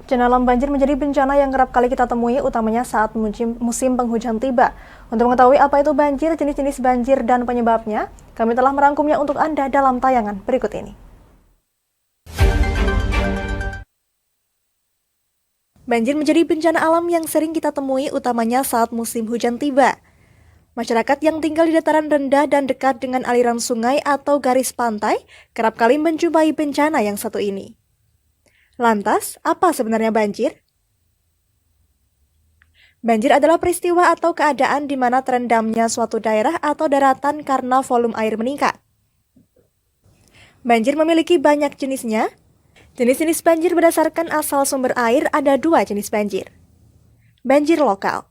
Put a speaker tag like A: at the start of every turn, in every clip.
A: Bencana alam banjir menjadi bencana yang kerap kali kita temui, utamanya saat musim penghujan tiba. Untuk mengetahui apa itu banjir, jenis-jenis banjir, dan penyebabnya, kami telah merangkumnya untuk Anda dalam tayangan berikut ini. Banjir menjadi bencana alam yang sering kita temui, utamanya saat musim hujan tiba. Masyarakat yang tinggal di dataran rendah dan dekat dengan aliran sungai atau garis pantai kerap kali menjumpai bencana yang satu ini. Lantas, apa sebenarnya banjir? Banjir adalah peristiwa atau keadaan di mana terendamnya suatu daerah atau daratan karena volume air meningkat. Banjir memiliki banyak jenisnya. Jenis-jenis banjir berdasarkan asal sumber air ada dua jenis banjir. Banjir lokal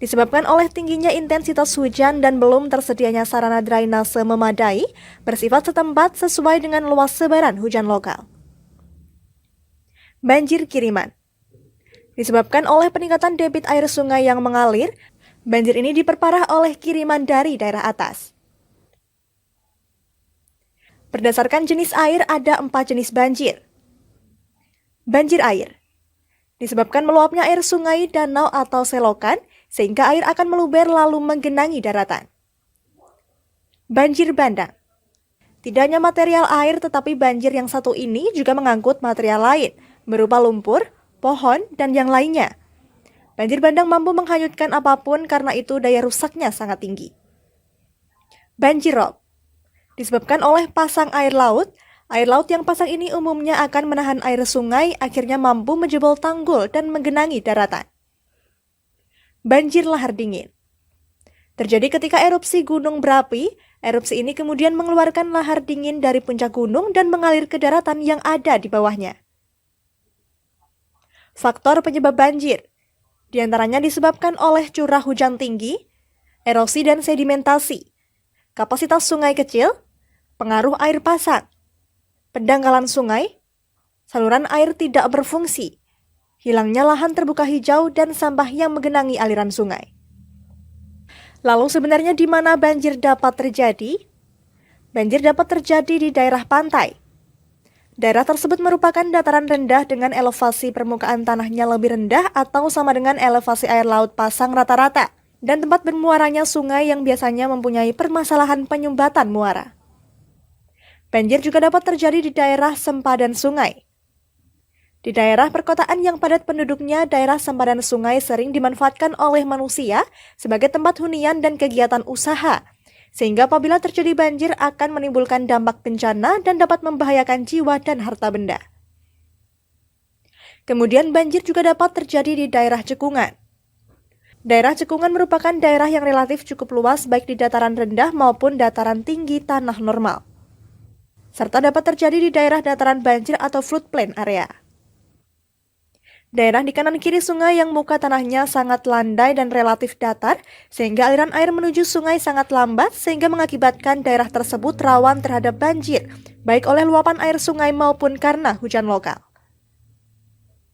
A: disebabkan oleh tingginya intensitas hujan dan belum tersedianya sarana drainase memadai, bersifat setempat sesuai dengan luas sebaran hujan lokal. Banjir kiriman disebabkan oleh peningkatan debit air sungai yang mengalir. Banjir ini diperparah oleh kiriman dari daerah atas. Berdasarkan jenis air, ada 4 jenis banjir. Banjir air disebabkan meluapnya air sungai, danau, atau selokan, sehingga air akan meluber lalu menggenangi daratan. Banjir bandang tidak hanya material air, tetapi banjir yang satu ini juga mengangkut material lain, berupa lumpur, pohon, dan yang lainnya. Banjir bandang mampu menghanyutkan apapun, karena itu daya rusaknya sangat tinggi. Banjir rob disebabkan oleh pasang air laut. Air laut yang pasang ini umumnya akan menahan air sungai, akhirnya mampu menjebol tanggul dan menggenangi daratan. Banjir lahar dingin terjadi ketika erupsi gunung berapi. Erupsi ini kemudian mengeluarkan lahar dingin dari puncak gunung dan mengalir ke daratan yang ada di bawahnya. Faktor penyebab banjir diantaranya disebabkan oleh curah hujan tinggi, erosi dan sedimentasi, kapasitas sungai kecil, pengaruh air pasang, pendangkalan sungai, saluran air tidak berfungsi, hilangnya lahan terbuka hijau, dan sampah yang menggenangi aliran sungai. Lalu sebenarnya di mana banjir dapat terjadi? Banjir dapat terjadi di daerah pantai. Daerah tersebut merupakan dataran rendah dengan elevasi permukaan tanahnya lebih rendah atau sama dengan elevasi air laut pasang rata-rata, dan tempat bermuaranya sungai yang biasanya mempunyai permasalahan penyumbatan muara. Banjir juga dapat terjadi di daerah sempadan sungai. Di daerah perkotaan yang padat penduduknya, daerah sempadan sungai sering dimanfaatkan oleh manusia sebagai tempat hunian dan kegiatan usaha, sehingga apabila terjadi banjir akan menimbulkan dampak bencana dan dapat membahayakan jiwa dan harta benda. Kemudian banjir juga dapat terjadi di daerah cekungan. Daerah cekungan merupakan daerah yang relatif cukup luas baik di dataran rendah maupun dataran tinggi tanah normal, serta dapat terjadi di daerah dataran banjir atau floodplain area. Daerah di kanan kiri sungai yang muka tanahnya sangat landai dan relatif datar, sehingga aliran air menuju sungai sangat lambat, sehingga mengakibatkan daerah tersebut rawan terhadap banjir, baik oleh luapan air sungai maupun karena hujan lokal.